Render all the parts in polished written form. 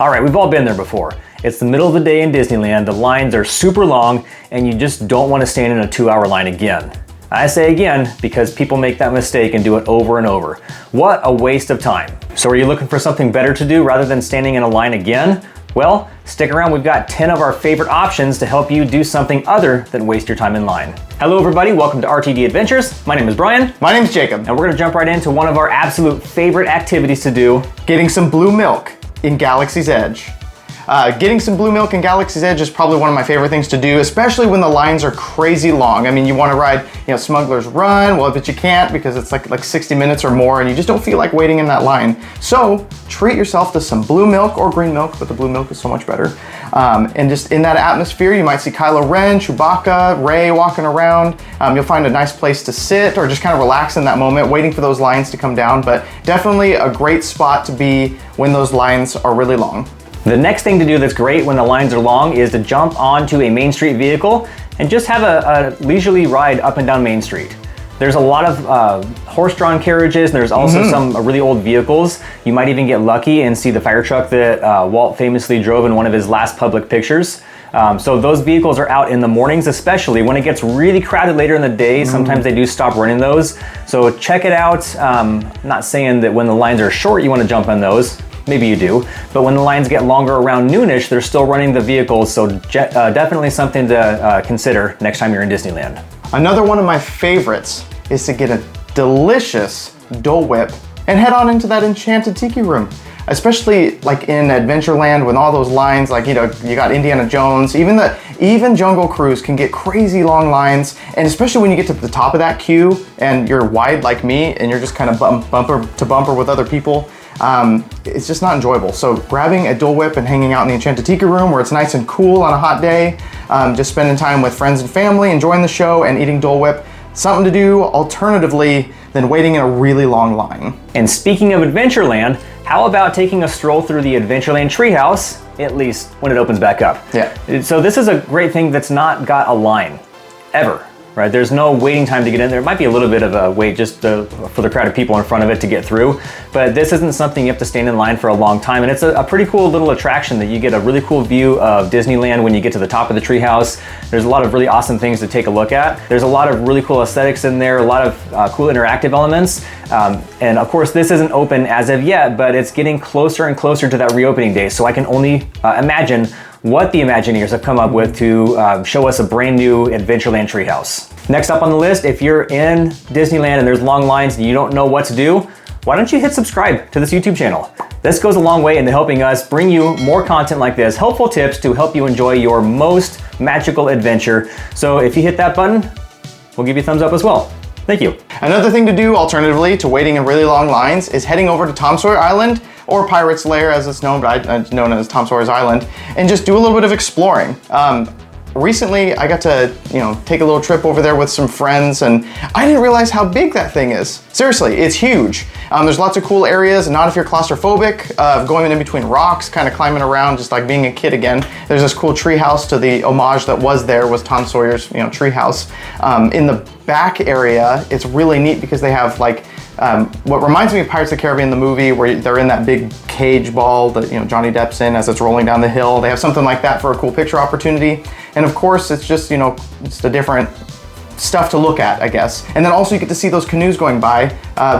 All right, we've all been there before. It's the middle of the day in Disneyland, the lines are super long, and you just don't want to stand in a 2-hour line again. I say again because people make that mistake and do it over and over. What a waste of time. So are you looking for something better to do rather than standing in a line again? Well, stick around, we've got 10 of our favorite options to help you do something other than waste your time in line. Hello everybody, welcome to RTD Adventures. My name is Brian. My name is Jacob. And we're gonna jump right into one of our absolute favorite activities to do. Getting some blue milk in Galaxy's Edge. Getting some blue milk in Galaxy's Edge is probably one of my favorite things to do, especially when the lines are crazy long. I mean, you want to ride, Smuggler's Run, well, but you can't because it's like 60 minutes or more, and you just don't feel like waiting in that line. So treat yourself to some blue milk or green milk, but the blue milk is so much better. And just in that atmosphere, you might see Kylo Ren, Chewbacca, Rey walking around. You'll find a nice place to sit or just kind of relax in that moment, waiting for those lines to come down. But definitely a great spot to be when those lines are really long. The next thing to do that's great when the lines are long is to jump onto a Main Street vehicle and just have a leisurely ride up and down Main Street. There's a lot of horse-drawn carriages, and there's also some really old vehicles. You might even get lucky and see the fire truck that Walt famously drove in one of his last public pictures. So those vehicles are out in the mornings, especially when it gets really crowded later in the day. Sometimes they do stop running those. So check it out. Not saying that when the lines are short, you want to jump on those. Maybe you do, but when the lines get longer around noonish, they're still running the vehicles, so definitely something to consider next time you're in Disneyland. Another one of my favorites is to get a delicious Dole Whip and head on into that enchanted Tiki room. Especially like in Adventureland when all those lines, like, you got Indiana Jones, even Jungle Cruise can get crazy long lines, and especially when you get to the top of that queue and you're wide like me and you're just kind of bumper to bumper with other people. It's just not enjoyable. So grabbing a Dole Whip and hanging out in the Enchanted Tiki room where it's nice and cool on a hot day, just spending time with friends and family, enjoying the show and eating Dole Whip, something to do alternatively than waiting in a really long line. And speaking of Adventureland, how about taking a stroll through the Adventureland Treehouse, at least when it opens back up? Yeah. So this is a great thing that's not got a line, ever. Right? There's no waiting time to get in there. It might be a little bit of a wait just for the crowd of people in front of it to get through, but this isn't something you have to stand in line for a long time, and it's a pretty cool little attraction that you get a really cool view of Disneyland when you get to the top of the treehouse. There's a lot of really awesome things to take a look at. There's a lot of really cool aesthetics in there, a lot of cool interactive elements, and of course this isn't open as of yet, but it's getting closer and closer to that reopening day, so I can only imagine what the Imagineers have come up with to show us a brand new Adventureland Treehouse. Next up on the list, if you're in Disneyland and there's long lines and you don't know what to do, why don't you hit subscribe to this YouTube channel? This goes a long way into helping us bring you more content like this, helpful tips to help you enjoy your most magical adventure. So if you hit that button, we'll give you a thumbs up as well. Thank you. Another thing to do alternatively to waiting in really long lines is heading over to Tom Sawyer Island, or Pirate's Lair as it's known, but it's known as Tom Sawyer's Island, and just do a little bit of exploring. Recently, I got to, take a little trip over there with some friends, and I didn't realize how big that thing is. Seriously, it's huge. There's lots of cool areas, and not if you're claustrophobic, going in between rocks, kind of climbing around, just like being a kid again. There's this cool tree house to the homage that was Tom Sawyer's, tree house. In the back area, it's really neat because they have what reminds me of Pirates of the Caribbean, the movie, where they're in that big cage ball that Johnny Depp's in as it's rolling down the hill. They have something like that for a cool picture opportunity. And of course, it's just, it's the different stuff to look at, I guess. And then also you get to see those canoes going by,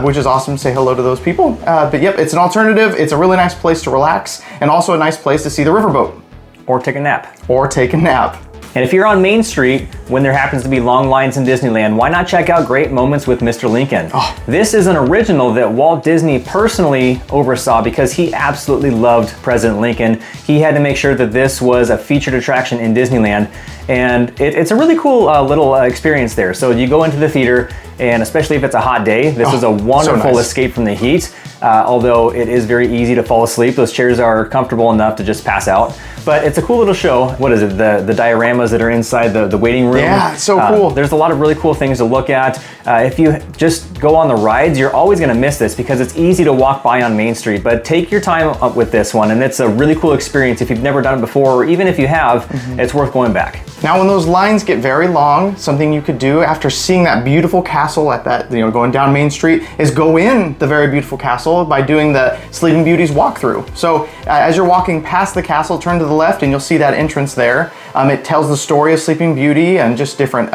which is awesome. Say hello to those people. But yep, it's an alternative. It's a really nice place to relax, and also a nice place to see the riverboat. Or take a nap. Or take a nap. And if you're on Main Street, when there happens to be long lines in Disneyland, why not check out Great Moments with Mr. Lincoln? Oh. This is an original that Walt Disney personally oversaw because he absolutely loved President Lincoln. He had to make sure that this was a featured attraction in Disneyland. And it's a really cool little experience there. So you go into the theater, and especially if it's a hot day, this is a wonderful escape from the heat. Although it is very easy to fall asleep. Those chairs are comfortable enough to just pass out. But it's a cool little show. What is it? The dioramas that are inside the waiting room. Yeah, it's so cool. There's a lot of really cool things to look at. If you just go on the rides, you're always going to miss this because it's easy to walk by on Main Street. But take your time up with this one, and it's a really cool experience. If you've never done it before, or even if you have, it's worth going back. Now, when those lines get very long, something you could do after seeing that beautiful castle at that, going down Main Street, is go in the very beautiful castle by doing the Sleeping Beauty's walkthrough. So as you're walking past the castle, turn to the left and you'll see that entrance there. It tells the story of Sleeping Beauty and just different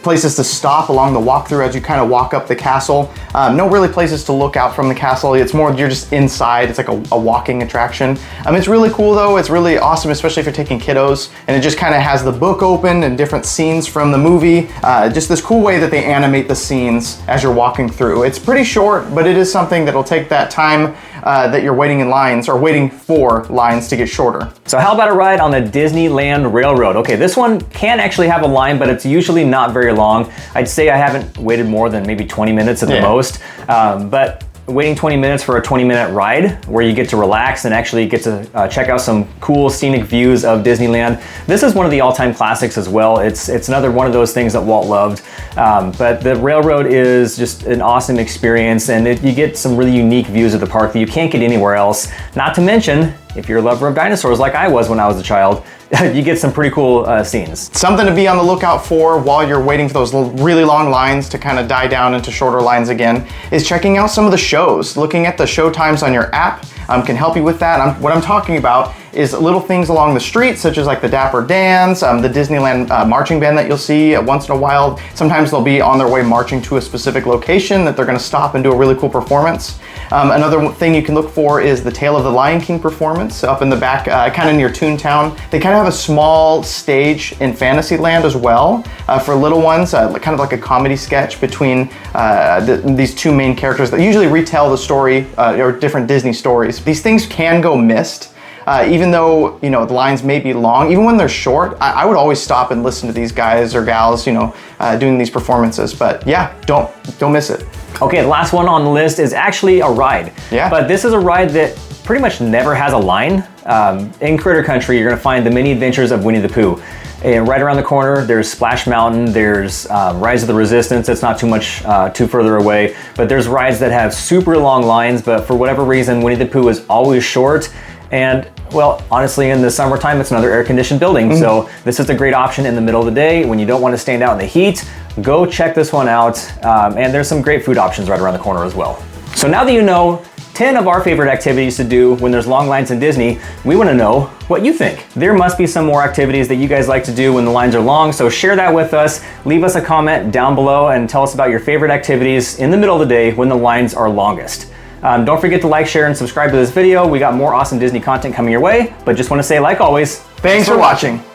places to stop along the walkthrough as you kind of walk up the castle. No really places to look out from the castle. It's more you're just inside. It's like a walking attraction. It's really cool though. It's really awesome, especially if you're taking kiddos. And it just kind of has the book open and different scenes from the movie. Just this cool way that they animate the scenes as you're walking through. It's pretty short, but it is something that'll take that time that you're waiting in lines or waiting for lines to get shorter. So how about a ride on the Disneyland Railroad? Okay, this one can actually have a line, but it's usually not very long. I'd say I haven't waited more than maybe 20 minutes at the most, but waiting 20 minutes for a 20-minute ride where you get to relax and actually get to check out some cool scenic views of Disneyland. This is one of the all-time classics as well. It's another one of those things that Walt loved. But the railroad is just an awesome experience, and you get some really unique views of the park that you can't get anywhere else. Not to mention, if you're a lover of dinosaurs like I was when I was a child, you get some pretty cool scenes. Something to be on the lookout for while you're waiting for those really long lines to kind of die down into shorter lines again is checking out some of the shows. Looking at the show times on your app can help you with that. What I'm talking about is little things along the street, such as like the Dapper Dans, the Disneyland marching band that you'll see once in a while. Sometimes they'll be on their way marching to a specific location that they're gonna stop and do a really cool performance. Another thing you can look for is the Tale of the Lion King performance up in the back, kind of near Toontown. They kind of have a small stage in Fantasyland as well for little ones, kind of like a comedy sketch between these two main characters that usually retell the story or different Disney stories. These things can go missed. Even though, the lines may be long, even when they're short, I would always stop and listen to these guys or gals, doing these performances. But yeah, don't miss it. Okay, the last one on the list is actually a ride. Yeah. But this is a ride that pretty much never has a line. In Critter Country, you're gonna find the mini adventures of Winnie the Pooh. And right around the corner, there's Splash Mountain, there's Rise of the Resistance, it's not too much too further away, but there's rides that have super long lines, but for whatever reason, Winnie the Pooh is always short. And well, honestly, in the summertime, it's another air-conditioned building. So this is a great option in the middle of the day when you don't want to stand out in the heat. Go check this one out. And there's some great food options right around the corner as well. So now that you know 10 of our favorite activities to do when there's long lines in Disney, we want to know what you think. There must be some more activities that you guys like to do when the lines are long, so share that with us. Leave us a comment down below and tell us about your favorite activities in the middle of the day when the lines are longest. Don't forget to like, share, and subscribe to this video. We got more awesome Disney content coming your way, but just want to say, like always, Thanks for watching.